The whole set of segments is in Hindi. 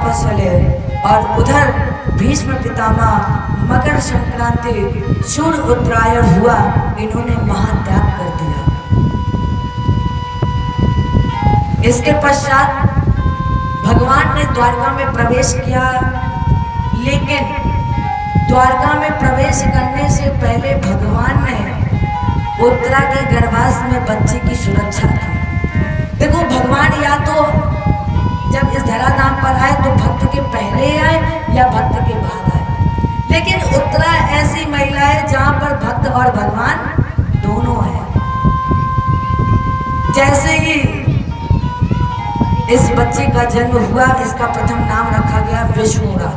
वापस चले और उधर भीष्म पितामह मकर संक्रांति सूर्य उत्तरायण हुआ, इन्होंने महात्याग कर दिया। इसके पश्चात भगवान ने द्वारका में प्रवेश किया, लेकिन द्वारका में प्रवेश करने से पहले भगवान ने उत्तरा के गर्भाश में बच्चे की सुरक्षा की। देखो भगवान या तो जब इस धराधाम पर आए तो भक्त के पहले आए या भक्त के बाद आए, लेकिन उत्तरा ऐसी महिला है जहां पर भक्त और भगवान दोनों हैं। जैसे ही इस बच्चे का जन्म हुआ, इसका प्रथम नाम रखा गया विष्णुरा।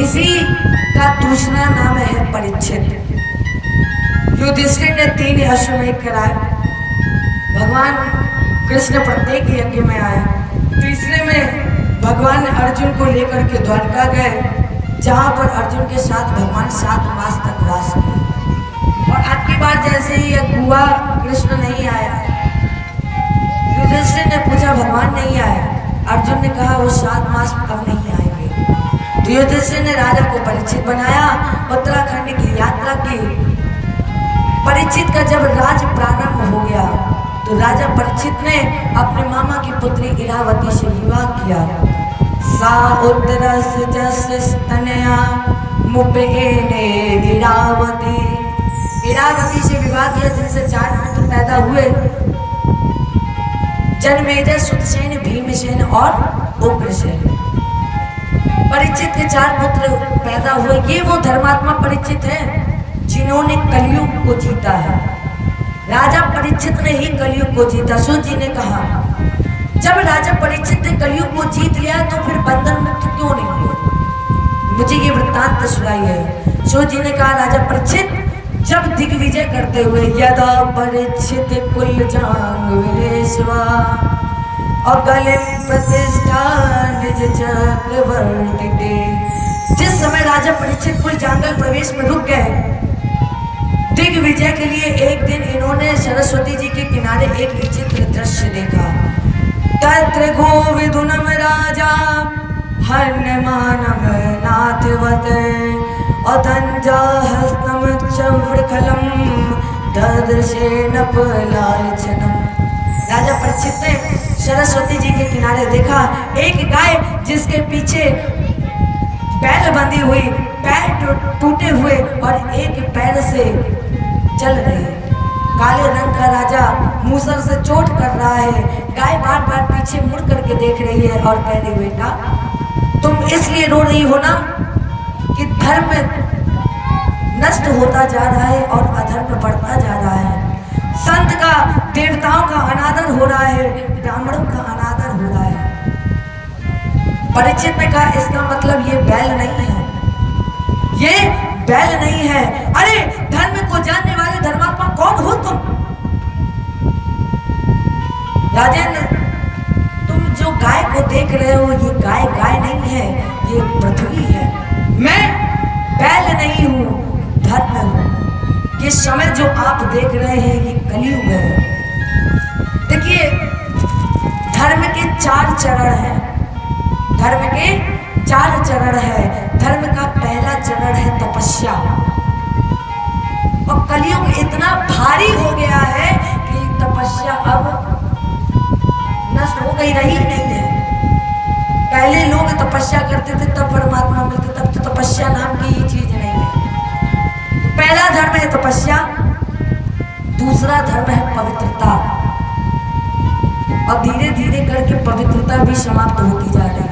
इसी का दूसरा नाम है परीक्षित। युधिष्ठिर ने 3 अश्वमेध कराए, भगवान कृष्ण प्रत्येक यज्ञ में आए। तीसरे में भगवान अर्जुन को लेकर के द्वारका गए, जहां पर अर्जुन के साथ भगवान 7 मास तक वास किए। और अब की बार जैसे ही यह हुआ, कृष्ण नहीं आया। युधिष्ठिर ने पूछा भगवान नहीं आए, अर्जुन ने कहा वो 7 मास अब नहीं आएंगे। तो युधिष्ठिर ने राजा को परीक्षित बनाया, उत्तराखंड की यात्रा की। परीक्षित का जब राज प्रारंभ हो गया तो राजा परीक्षित ने अपने मामा की पुत्री इरावती से विवाह किया। सा उदरस जस तनया मुपेने इरावती। इरावती से विवाह किया, जिनसे 4 पुत्र पैदा हुए, जनमेजय, सुतसेन, भीमसेन और उग्रसेन। परीक्षित के 4 पुत्र पैदा हुए। ये वो धर्मात्मा परीक्षित हैं जिन्होंने कलयुग को जीता है। राजा परीक्षित ने ही कलयुग को जीता। सूत जी ने कहा जब राजा परीक्षित ने कलयुग को जीत लिया तो फिर बंधन मुक्त क्यों नहीं हुए? मुझे ये वृत्तांत सुनाइए। सूत जी ने कहा राजा परीक्षित जब दिग्विजय करते हुए यदा परीक्षित कुल जांग विलेशवा अगले प्रतिष्ठा निज चक्रवर्ती। जिस समय राजा परीक्षित कुल जांगल प्रवेश में रुक गए, दिग्विजय के लिए एक दिन इन्होंने सरस्वती जी के किनारे एक विचित्र दृश्य देखा। तत्र गोविदुनम राजा हनुमानम नाथवत अधंजा हस्तम चवृखलम ददृशे नपलालचनम। राजा परीक्षित ने सरस्वती जी के किनारे देखा एक गाय जिसके पीछे बैल बंधी हुई, पैर टूटे हुए और एक पैर से चल रही। काले रंग का राजा मूसल से चोट कर रहा है। गाय बार बार पीछे मुड़ करके देख रही है और कह रही बेटा तुम इसलिए रो रही हो ना कि धर्म नष्ट होता जा रहा है और अधर्म बढ़ता जा रहा है। संत का, देवताओं का अनादर हो रहा है, ब्राह्मणों का अनादर हो रहा है। परीक्षित ने कहा इसका मतलब ये बैल नहीं है, ये बैल नहीं है। अरे धर्म को जानने वाले धर्मात्मा कौन हो तुम? राजेंद्र तुम जो गाय को देख रहे हो ये गाय नहीं है, ये पृथ्वी है। मैं बैल नहीं हूं, धर्म हूं। ये समय जो आप देख रहे हैं ये कलयुग है। देखिए धर्म के 4 चरण हैं। धर्म के 4 चरण है। धर्म का पहला चरण है तपस्या। और कलयुग इतना भारी हो गया है कि तपस्या अब नष्ट हो गई, रही नहीं है। पहले लोग तपस्या करते थे तब परमात्मा मिलते, तब तो तपस्या नाम की ये चीज नहीं है। पहला धर्म है तपस्या, दूसरा धर्म है पवित्रता। और धीरे धीरे करके पवित्रता भी समाप्त होती जा रही है।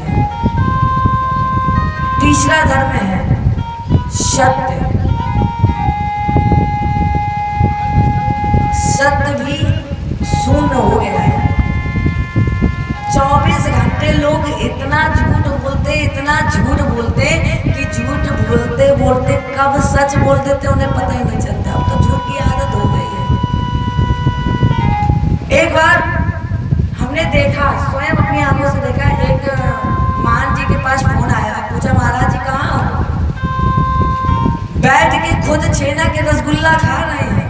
तीसरा धर्म है सत्य। सत्य भी शून्य हो गया है। 24 घंटे लोग इतना झूठ बोलते, इतना झूठ बोलते कि झूठ बोलते बोलते कब सच बोल देते उन्हें पता ही नहीं चलता। अब तो झूठ की आदत हो गई है। एक बार हमने देखा, स्वयं अपनी आंखों से देखा, एक मान जी के पास फोन आया, पूछा महाराज जी कहाँ हो? बैठ के खुद छेना के रसगुल्ला खा रहे हैं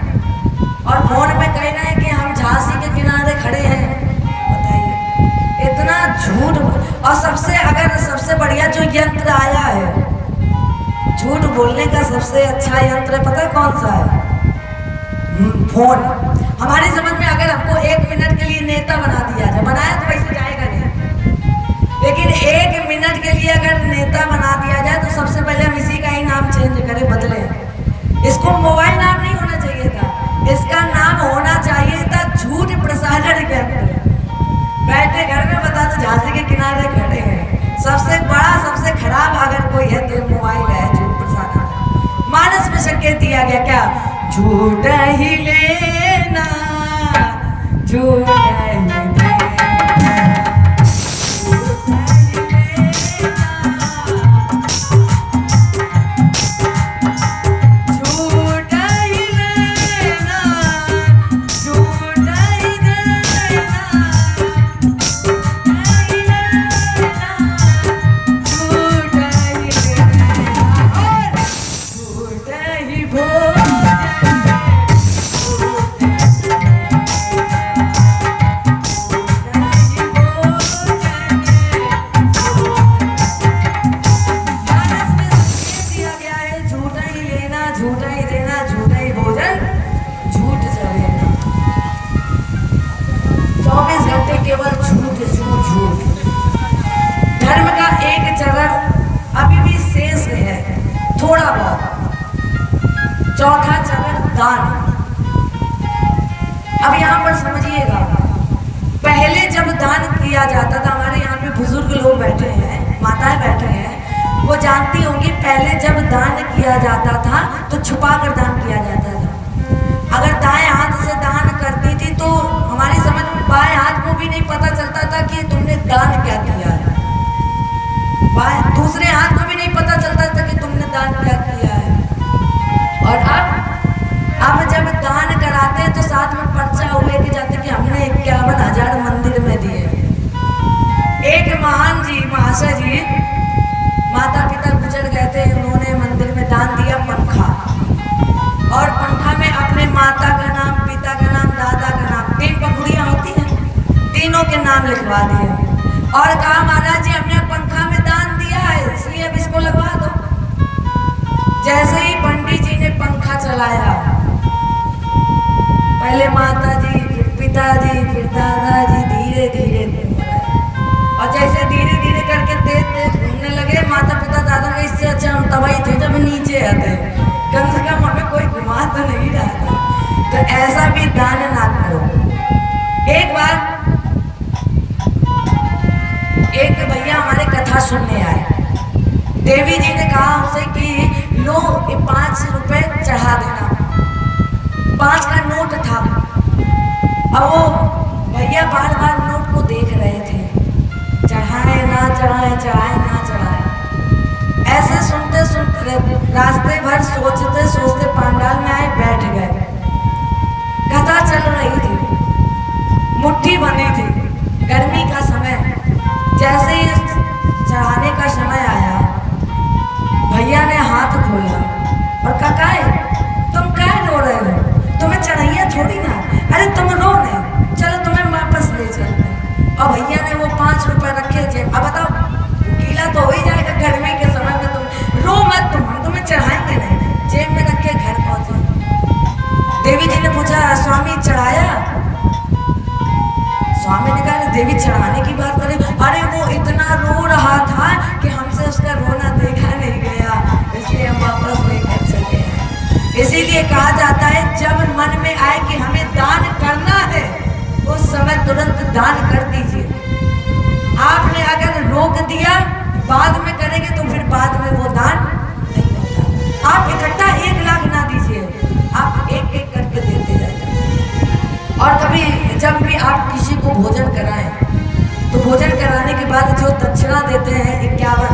और फोन में कह रहे हैं कि हम झांसी के किनारे खड़े हैं। बताइए इतना झूठ। और सबसे बढ़िया जो यंत्र आया है झूठ बोलने का, सबसे अच्छा यंत्र है, पता है कौन सा है? फोन। हमारी समझ में अगर हमको 1 मिनट के लिए नेता बना दिया जाए, बनाया तो वैसे जाएगा नहीं, लेकिन 1 मिनट के लिए अगर नेता बना दिया जाए तो सबसे पहले हम इसी का ही नाम चेंज करें, बदले। इसको मोबाइल नाम नहीं होना चाहिए था, इसका नाम होना चाहिए था झूठ प्रसारण केंद्र। बैठे घर में बता दो झांसी के किनारे खड़े हैं, सबसे बड़ा सबसे खराब अगर कोई है तो मोबाइल है, झूठ प्रसारण। मानस में संकेत दिया गया क्या? झूठ ही लेना, झूठ ही देना, चौथा चरण दान। अब यहाँ पर समझिएगा, पहले जब दान किया जाता था, हमारे यहाँ पे बुजुर्ग लोग बैठे हैं, माताएं बैठे हैं, वो जानती होंगी पहले जब दान किया जाता था तो छुपा कर दान किया जाता था। अगर दाएं हाथ से दान करती थी तो हमारी समझ में बाएं हाथ को भी नहीं पता चलता था कि तुमने दान क्या किया है, दूसरे हाथ को भी नहीं पता चलता था कि तुमने दान क्या किया है। और अब जब दान कराते हैं तो साथ में पर्चा लेके जाते कि हमने 51,000 मंदिर में दिए। एक महान जी महाशय जी, माता पिता गुजर गए थे, उन्होंने मंदिर में दान दिया पंखा, और पंखा में अपने माता का नाम, पिता का नाम, दादा का नाम, 3 पगड़ियाँ होती हैं, तीनों के नाम लिखवा दिए और कहा महाराज जी हमने पंखा में दान दिया है इसलिए अब इसको लगवा दो। जैसे ही पंडित जी ने पंखा चलाया, पहले माता जी, फिर पिताजी, फिर दादाजी, धीरे धीरे और जैसे धीरे धीरे करके तेज तेज घूमने लगे, माता पिता दादा का इससे अच्छा हम तबाही थे जब नीचे आते, कम से कम हमें कोई घुमा तो नहीं रहा था। तो ऐसा भी दान ना करो। एक बार एक भैया हमारे कथा सुनने आए, देवी जी ने कहा हमसे कि लो ये 5 रुपए चढ़ा देना, 5 का नोट था। अब वो भैया बार बार नोट को देख रहे थे, चढ़ाए ना चढ़ाए, चढ़ाए ना चढ़ाए। ऐसे सुनते सुनते रास्ते भर सोचते सोचते पंडाल में आए, बैठ गए। कथा चल रही थी, मुट्ठी बनी थी, गर्मी का समय। जैसे ही चढ़ाने का समय आया, भैया ने हाथ खोला और कहा तुम क्या रो रहे हो, तुम्हें चढ़ाइया थोड़ी ना, अरे तुम रो नहीं, चलो तुम्हें वापस ले चलते। और भैया ने वो 5 रुपए रखे थे। अब बताओ गीला तो हो ही जाएगा गर्मी के समय में, तुम रो मत, तुम्हें चढ़ाएंगे नहीं, जेब में रखे घर पहुंचे। देवी जी ने पूछा स्वामी चढ़ाया? स्वामी ने कहा देवी चढ़ाने की बात करें, अरे वो इतना रो रहा था कि हमसे उसका रोना देखा नहीं गया, इसलिए हम वापस नहीं कर सके हैं। इसीलिए कहा जाता है जब मन में आए कि हमें दान करना है, उस समय तुरंत दान कर दीजिए। आपने अगर रोक दिया बाद में करेंगे तो फिर बाद में वो दान नहीं होता। आप इकट्ठा 1 लाख ना दीजिए, आप एक एक करके देते जाइए। और कभी जब भी आप किसी को भोजन कराएं तो भोजन कराने के बाद जो दक्षिणा देते हैं 51,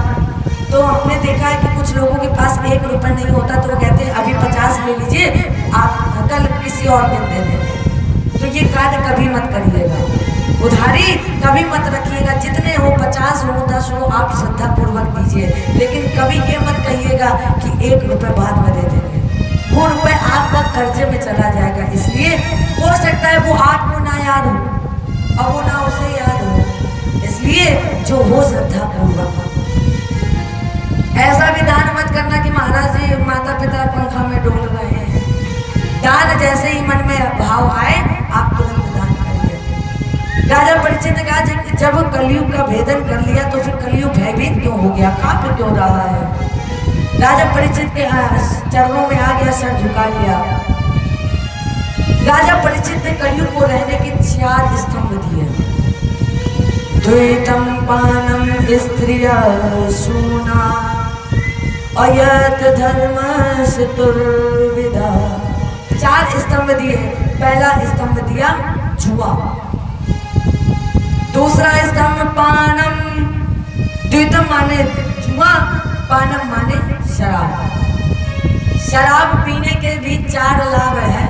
तो हमने देखा है कि कुछ लोगों के पास 1 रुपया नहीं होता तो वो कहते हैं अभी 50 ले लीजिए, आप कल किसी और दिन दे देंगे। तो ये कार्य कभी मत करिएगा, उधारी कभी मत रखिएगा। जितने हो 50 हो 10 हो आप श्रद्धा पूर्वक दीजिए, लेकिन कभी ये मत कहिएगा कि 1 रुपये बाद में दे देंगे, वो रुपये आपका कर्जे में चला जाएगा। इसलिए हो सकता है वो आपको ना याद हो और वो ना उसे याद हो, इसलिए लिए जो हो श्रद्धा पूर्वक। ऐसा भी दान मत करना कि महाराज जी माता पिता पंखा में डोल रहे हैं। दान जैसे ही मन में भाव आए आप तुरंत दान करिए। राजा परीक्षित ने कहा जब कलयुग का भेदन कर लिया तो फिर कलयुग भयभीत क्यों हो गया, कांप क्यों रहा है। राजा परीक्षित के चरणों में आ गया, सर झुका लिया। राजा परीक्षित ने कलयुग को रहने के 4 स्तंभ दिए। द्वैतम पानम स्त्रिया सूना अयत धर्म चतुर्विधा। 4 स्तंभ दिए। पहला स्तंभ दिया जुआ, दूसरा स्तंभ पानम, द्वितम माने जुआ, पानम माने शराब। शराब पीने के भी 4 लाभ है।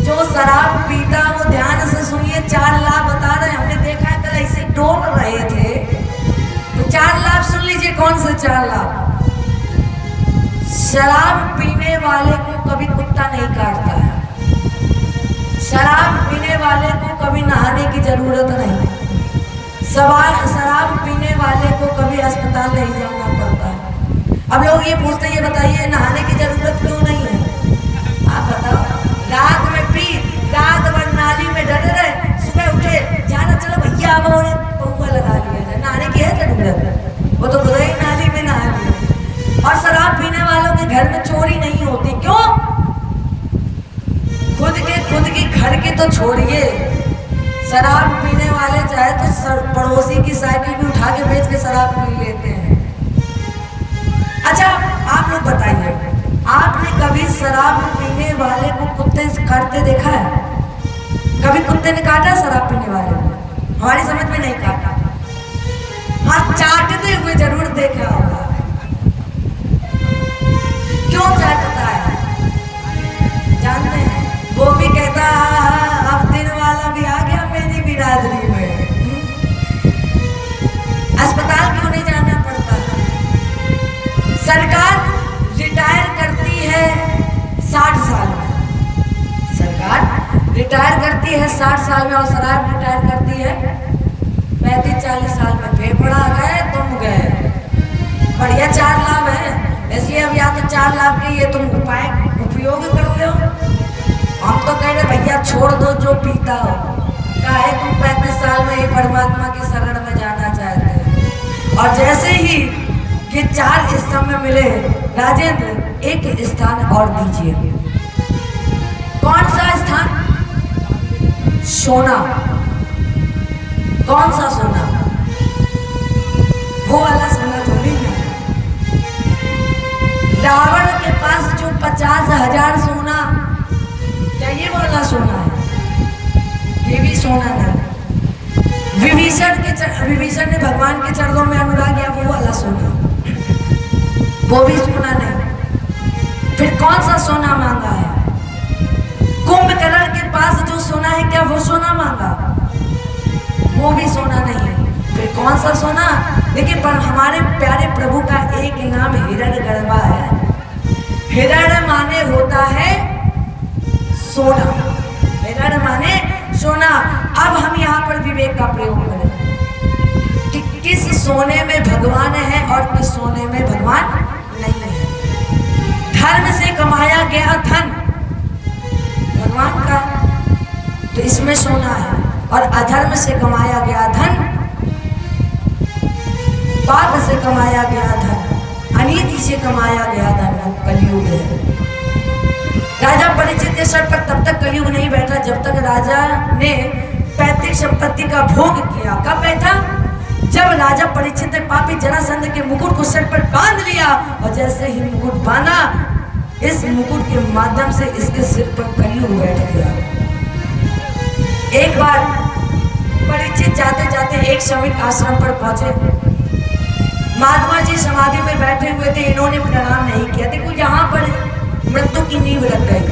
जो शराब पीता वो ध्यान से सुनिए, 4 लाभ बता रहे हैं। हमने देखा है कल ऐसे डोल रहे थे तो 4 लाभ सुन लीजिए। कौन से 4 लाभ? शराब पीने वाले को कभी कुत्ता नहीं काटता है। शराब पीने वाले को कभी नहाने की जरूरत नहीं। शराब पीने वाले को कभी अस्पताल नहीं जाना पड़ता है। अब लोग ये पूछते हैं, ये बताइए नहाने की जरूरत क्यों नहीं है? आप बताओ। रात में पी, रात भर नाली में डरे रहे, सुबह उठे जाना चलो भैया अब पौवा लगा लिया जाए, नहाने की है जरूरत? वो तो खुद ही नाली में नहा लिया। और शराब पीने वालों के घर में चोरी नहीं होती। क्यों? खुद की घर के तो छोड़िए, शराब पीने वाले चाहे तो पड़ोसी की साइकिल भी उठा के बेच के शराब पी लेते हैं। अच्छा आप लोग बताइए, आपने कभी शराब पीने वाले को कुत्ते काटते देखा है? कभी कुत्ते ने काटा शराब पीने वाले को? हमारी समझ में नहीं काटा। हाँ, चाटते हुए जरूर देखा होगा। क्यों चाटता है जानते हैं? वो भी कहता अब दिन वाला भी आ गया मेरी बिरादरी में। अस्पताल क्यों नहीं जाना पड़ता? सरकार रिटायर करती है 60 साल में। सरकार रिटायर करती है 60 साल में और शराब रिटायर करती है 35-40 साल में। फेफड़ा गए तुम गए। बढ़िया 4 लाभ है, इसलिए अब या तो 4 लाभ के ये तुम उपयोग कर लो। हम तो कह रहे भैया छोड़ दो जो पीता हो। काहे तुम 35 साल में ही परमात्मा की शरण में जाना चाहते हैं। और जैसे ही ये 4 स्तंभ में मिले, राजेंद्र एक स्थान और दीजिए। कौन सा स्थान? सोना। कौन सा सोना? वो वाला सोना थोड़ी ना। रावण के पास जो 50,000 सोना चाहिए वाला सोना है, ये भी सोना नहीं। विभीषण ने भगवान के चरणों में अनुराग किया, वो वाला सोना, वो भी सोना नहीं। फिर कौन सा सोना मांगा है? कुंभकर्ण के पास जो सोना है, क्या वो सोना मांगा? वो भी सोना नहीं है। फिर कौन सा सोना? देखिए, पर हमारे प्यारे प्रभु का एक नाम हिरण्यगर्भा है। हिरण माने होता है सोना। हिरण माने सोना। अब हम यहाँ पर विवेक का प्रयोग करें कि किस सोने में भगवान है और किस सोने में भगवान नहीं है। धर्म से कमाया गया धन भगवान का, तो इसमें सोना है। और अधर्म से कमाया गया धन, पाप से कमाया गया धन, अनीति से कमाया गया धन वो कलयुग है। राजा परीक्षित के सर पर तब तक कलयुग नहीं बैठा जब तक राजा ने पैतृक संपत्ति का भोग किया। कब बैठा? जब राजा परीक्षित ने पापी जरासंध के मुकुट को सर पर बांध लिया, और जैसे ही मुकुट बांधा, इस मुकुट के माध्यम से इसके सिर पर कलयुग बैठ गया। एक बार परीक्षित जाते जाते एक श्रमिक आश्रम पर पहुंचे। महात्मा जी समाधि में बैठे हुए थे, इन्होंने प्रणाम नहीं किया। देखो यहाँ पर मृत्यु की नींव लग गई।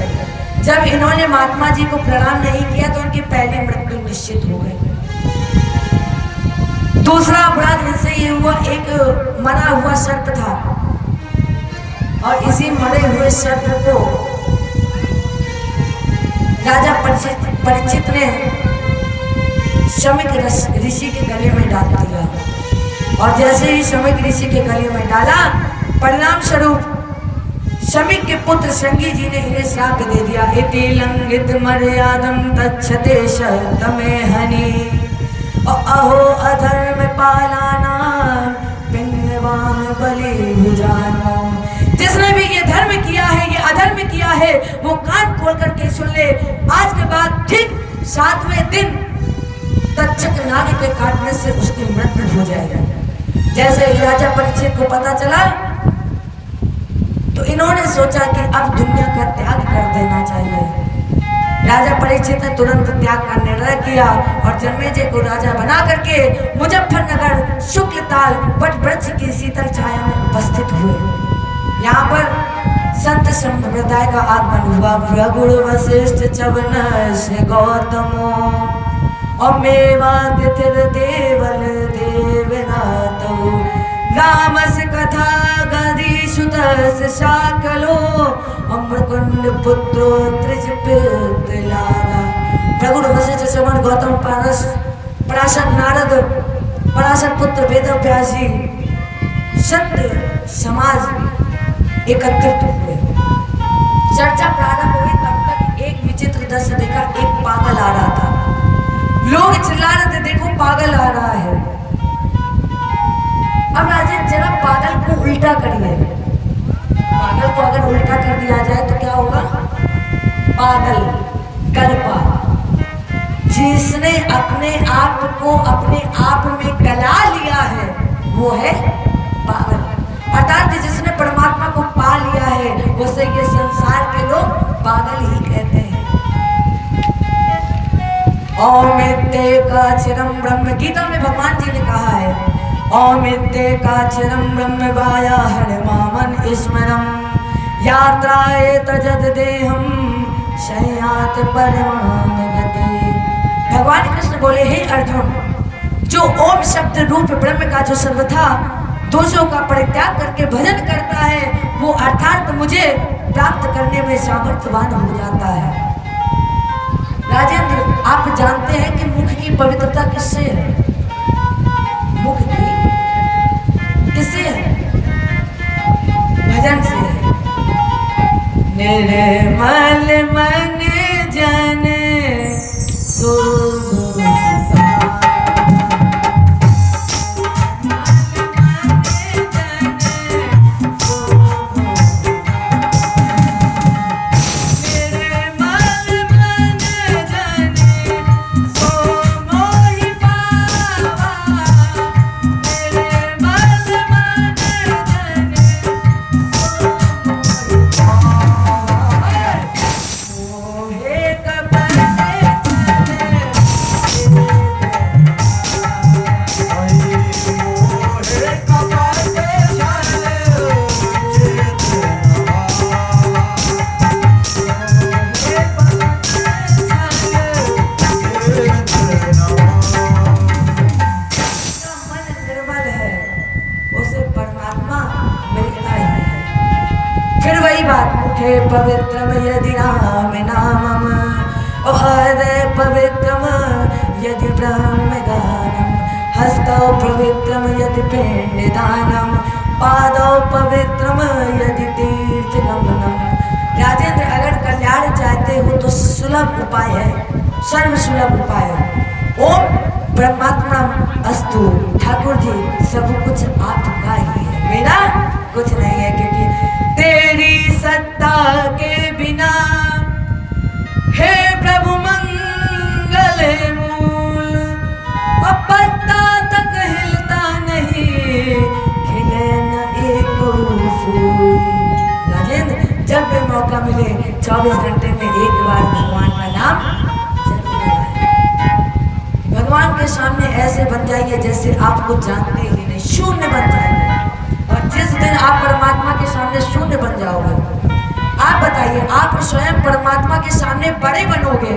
जब इन्होंने महात्मा जी को प्रणाम नहीं किया तो उनकी पहली मृत्यु निश्चित हो गई। दूसरा अपराध इनसे ये हुआ, एक मरा हुआ सर्प था और इसी मरे हुए सर्प को राजा परीक्षित ने शमीक ऋषि के गले में डाल दिया। और जैसे ही शमीक ऋषि के गले में डाला, परिणाम स्वरूप शमीक के पुत्र संगी जी ने इन्हें श्राप दे दिया। इति लंघित मर्यादम तच्छते शतमे हनि, अहो अधर्म पालाना पिंडवान बलि भुजानो। जिसने भी ये धर्म किया है, ये अधर्म किया है, वो कान खोल करके सुन ले। आज के बाद ठीक 7वें दिन तक्षक नाग के काटने से उसकी मृत्यु हो जाएगी। जैसे ही राजा परीक्षित को पता चला तो इन्होंने सोचा कि अब दुनिया का त्याग कर देना चाहिए। राजा परीक्षित ने तुरंत त्याग का निर्णय किया और जन्मेजय को राजा बना करके मुजफ्फरनगर शुक्लताल वट वृक्ष की शीतल छाया में उपस्थित हुए। यहाँ पर संत संप्रदाय का आगमन हुआ। भृगुण वशिष्ठ चवन से गौतमो और मेवा तिथिर देवल देवनाथो, रामस कथा गदी सुतस शाकलो, अम्रकुंड पुत्रो त्रिजपितलादा। भृगुण वशिष्ठ चवन गौतम पराशर नारद पराशर पुत्र वेदव्यास जी संत समाज एकत्रित हुए। चर्चा प्रारंभ हुई तब तक एक विचित्र दृश्य देखा। एक पागल आ रहा था। लोग चिल्ला रहे थे, देखो पागल आ रहा है। अब राजन जरा पागल को उल्टा करिए। पागल को अगर उल्टा कर दिया जाए तो क्या होगा? पागल कल्पा। जिसने अपने आप को अपने आप में गला लिया है वो है पागल। अर्थात जिसने परमात्मा को पा लिया है उसे ये संसार के लोग पागल ही कहते हैं। औमित्य का चिरम ब्रह्म, गीता में भगवान जी ने कहा है, औमित्य का चिरम ब्रह्म वाया हर मामन स्मरम, यात्राए तजद देहम शयात परमाम गति। भगवान कृष्ण बोले, हे अर्जुन, जो ओम शब्द रूप ब्रह्म का जो सर्वथा दोषों का परित्याग करके भजन करता है वो अर्थात मुझे प्राप्त करने में सामर्थ्यवान हो जाता है। राजेंद्र, आप जानते हैं कि मुख की पवित्रता किससे है? मुख की किससे है? भजन से है। निर्मल मन जन शुभ पवित्रम यदि नाम नामम और पवित्रम यदि ब्रह्म गानम, हस्तौ पवित्रम यदि पिंड दानम, पादौ पवित्रम यदि तीर्थ गमनम। राजेंद्र, अगर कल्याण चाहते हो तो सुलभ उपाय है, सर्व सुलभ उपाय है। ओम ब्रह्मात्मा अस्तु। ठाकुर जी, सब कुछ आपका ही है, मेरा कुछ नहीं है, क्योंकि तेरी सत्ता के बिना हे प्रभु मंगल मूल, पत्ता तक हिलता नहीं, खिले न एक फूल। राजेंद्र, जब भी मौका मिले 24 घंटे में एक बार भगवान का नाम जरूर लगाएं। भगवान के सामने ऐसे बन जाइए जैसे आपको जानते ही नहीं, शून्य बन जाएंगे। और जिस दिन आप परमात्मा के सामने शून्य बन जाओगे, आप बताइए, आप स्वयं परमात्मा के सामने बड़े बनोगे,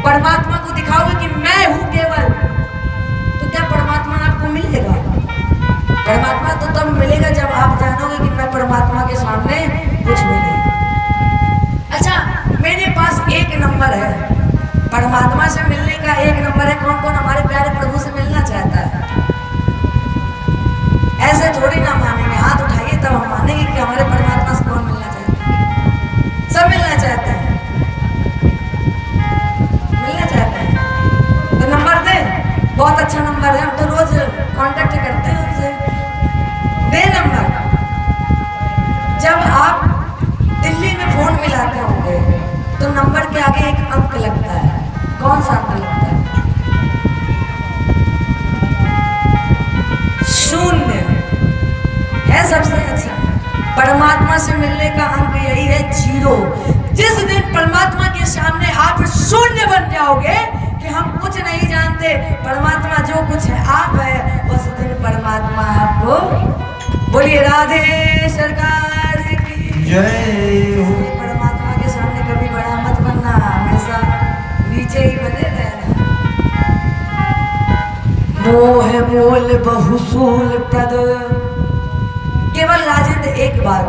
परमात्मा को दिखाओगे कि मैं हूं केवल, तो क्या परमात्मा आपको मिलेगा? परमात्मा तो तब मिलेगा जब आप जानोगे कि मैं परमात्मा के सामने कुछ भी नहीं। अच्छा, मेरे पास एक नंबर है, परमात्मा से मिलने का एक नंबर करे कौन कौन हमारे प्यारे प्रभु से मिलना चाहता है? ऐसे थोड़ी ना मानेंगे, हाथ उठाइए तब हम मानेंगे कि हमारे परमात्मा से कौन मिलना चाहता है। सब मिलना चाहते हैं, मिलना चाहते हैं तो नंबर दे, बहुत अच्छा नंबर है, हम तो रोज कांटेक्ट करते हैं उनसे। दे नंबर। जब आप दिल्ली में फोन मिलाते होंगे तो नंबर के आगे एक अंक लगता है, कौन सा अंक लगता है? शून्य है सबसे अच्छा। परमात्मा से मिलने का अंक यही है, 0। जिस दिन परमात्मा के सामने आप शून्य बन जाओगे कि हम कुछ नहीं जानते, परमात्मा जो कुछ है आप है, उस दिन परमात्मा आपको, बोलिए राधे सरकार की जय हो। परमात्मा के सामने कभी बड़ा मत बनना, हमेशा नीचे ही बने रहना। मोह मोल बहुसूल पद, केवल राजेंद्र एक बार,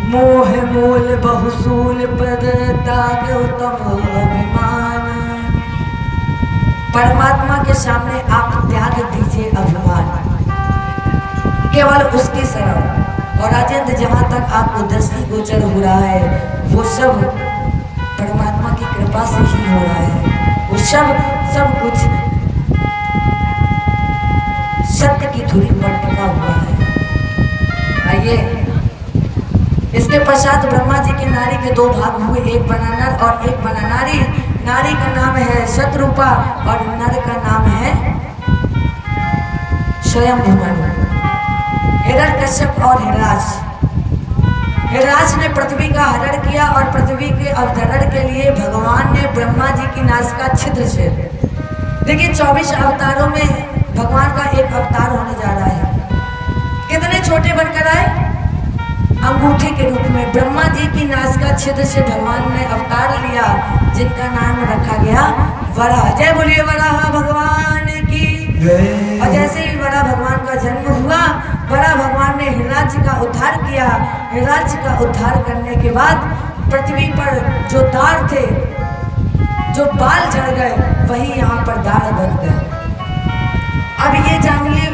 मोह मोल बहुसूल पद त्याग उत्तम अभिमान। परमात्मा के सामने आप त्याग दीजिए अभिमान, केवल उसकी शरण। और राजेंद्र जहाँ तक आपको दृष्टि गोचर हो रहा है वो सब परमात्मा की कृपा से ही हो रहा है, वो सब कुछ सत्य की धुरी पर टिका हुआ है। आइए, इसके पश्चात ब्रह्मा जी के नारी के 2 भाग हुए, एक बना नर और एक बना नारी। नारी का नाम है शतरूपा और नर का नाम है स्वयंभू मनु। हिरण्यकश्यप और हिरराज। हिरराज ने पृथ्वी का हरण किया और पृथ्वी के अवतरण के लिए भगवान ने ब्रह्मा जी की नासिका छिद्र से, देखिए 24 अवतारों में भगवान का एक अवतार होने जा रहा है। कितने छोटे बनकर आए? अंगूठे के रूप में। ब्रह्मा जी की नासिका छिद्र से भगवान ने अवतार लिया, जिनका नाम रखा गया वराह। जय बोलिए वराह भगवान की। और जैसे ही वराह भगवान का जन्म हुआ, वराह भगवान ने हिरराज का उद्धार किया। हिरराज का उद्धार करने के बाद पृथ्वी पर जो दाढ़ थे, जो बाल झड़ गए, वही यहाँ पर दाढ़ बन गए। अब ये जानिए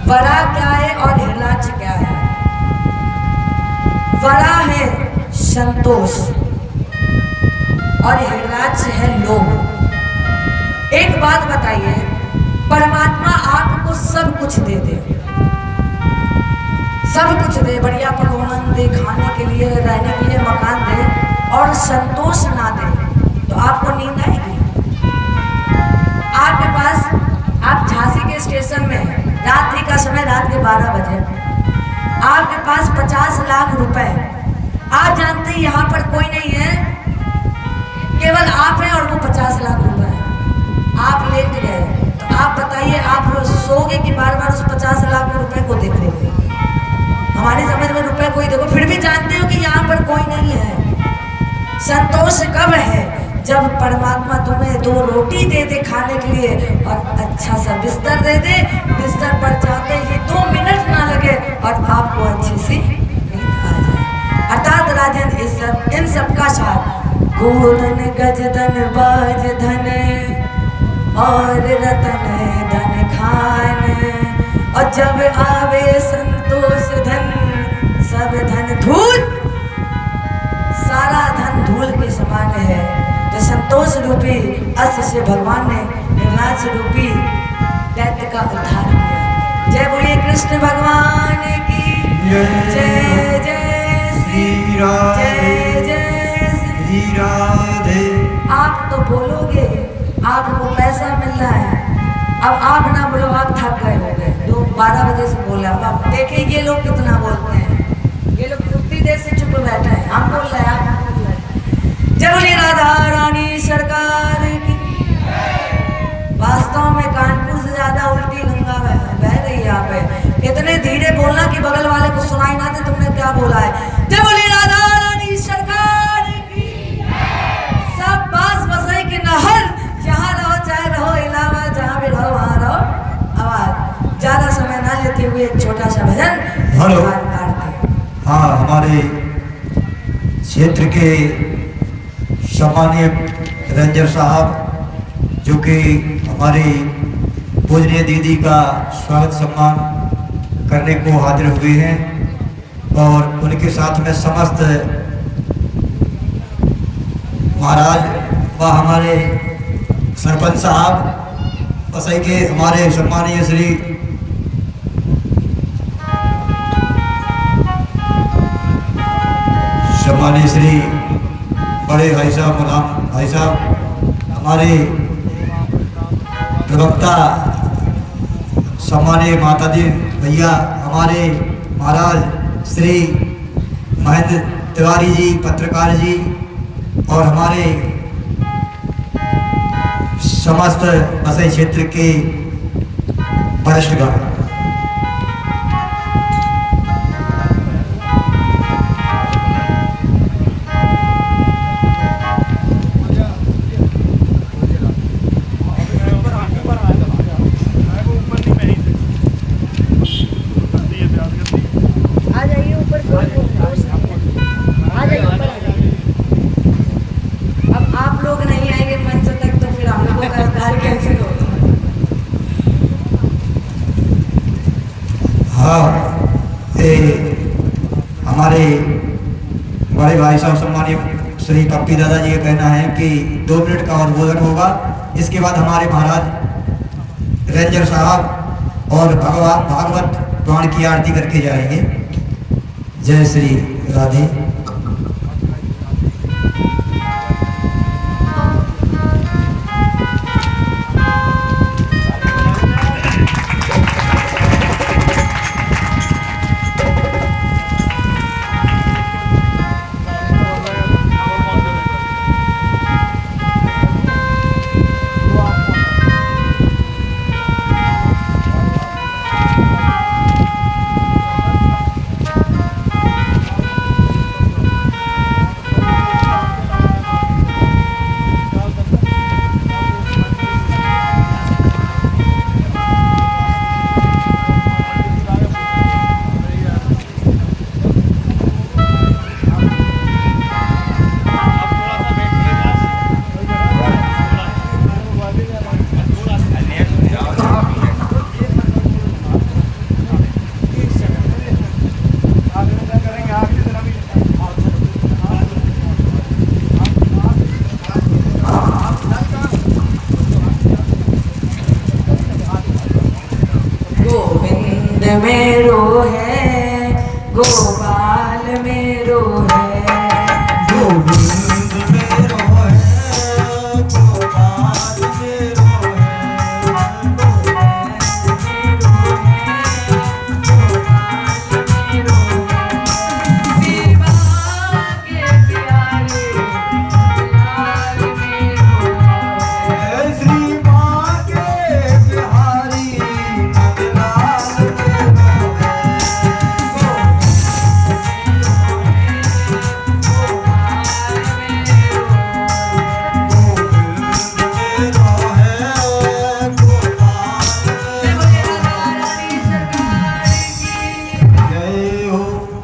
वराह क्या है और हिरराज क्या है। वराह है संतोष और हिरराज है लोभ। एक बात बताइए, परमात्मा आपको सब कुछ दे दे, सब कुछ दे, बढ़िया पकवान दे, खाने के लिए, रहने के लिए मकान दे, और संतोष ना दे, तो आपको नींद आएगी? आपके पास, आप झांसी के स्टेशन में, रात्रि का समय, रात के 12 बजे, आपके पास 50 लाख रुपए, आप जानते हैं यहाँ पर कोई नहीं है, केवल आप हैं और वो 50 लाख रुपए है। आप लेट गए तो आप बताइए, आप सोगे कि बार बार उस 50 लाख रुपए को देखोगे? हमारी समझ में रुपए कोई देखो, फिर भी जानते हो कि यहाँ पर कोई नहीं है। संतोष कब है? जब परमात्मा तुम्हें 2 रोटी दे दे खाने के लिए और अच्छा सा बिस्तर दे दे, बिस्तर पर जाते ही 2 मिनट ना लगे और आपको अच्छी सी नींद आ जाए। अर्थात राजन इन सब का साथ गोधन गजधन बाज धन और रतन धन खान, और जब आवे संतोष धन सब धन धूल, सारा धन धूल के समान है। तो संतोष रूपी अस्त्र से भगवान ने हिरणाक्ष रूपी दैत्य का उद्धार किया। जय बोलिए कृष्ण भगवान की जय। जय श्री राधे, जय जय श्री राधे। आप तो बोलोगे, आपको पैसा मिल रहा है, अब आप ना बोलो, आप थक गए होंगे, 12 बजे से बोला। अब देखिए ये लोग कितना बोलते हैं, ये लोग उतनी देर से चुप बैठे हैं, हम बोल रहे हैं, आप बोल रहे हैं। जय बोलिए राधा रानी सरकार की। वास्तव में कानपुर से ज्यादा उल्टी गंगा बह रही है यहाँ पे। इतने धीरे बोलना कि बगल वाले को सुनाई ना दे तुमने क्या बोला है। जय बोलिए राधा रानी सरकार की। सब बास बसई की नहर, जहाँ रहो चाहे रहो इलाहाबाद, जहाँ भी रहो वहाँ रहो। आवाज ज्यादा समय ना लेते हुए एक छोटा सा भजन। हेलो, हाँ, हमारे क्षेत्र के सम्मानीय रेंजर साहब जो कि हमारी पूजनीय दीदी का स्वागत सम्मान करने को हाजिर हुए हैं, और उनके साथ में समस्त महाराज व हमारे सरपंच साहब बसई के हमारे सम्मानीय श्री बड़े भाई साहब गुलाम भाई साहब, हमारे प्रवक्ता सम्मानीय माता जी भैया, हमारे महाराज श्री महेंद्र तिवारी जी पत्रकार जी, और हमारे समस्त बसई क्षेत्र के वरिष्ठगण। हमारे बड़े भाई साहब सम्मानीय श्री पप्पी दादा जी का कहना है कि 2 मिनट का और भोजन होगा। इसके बाद हमारे महाराज रेंजर साहब और भागवत पुराण की आरती करके जाएंगे। जय श्री राधे। में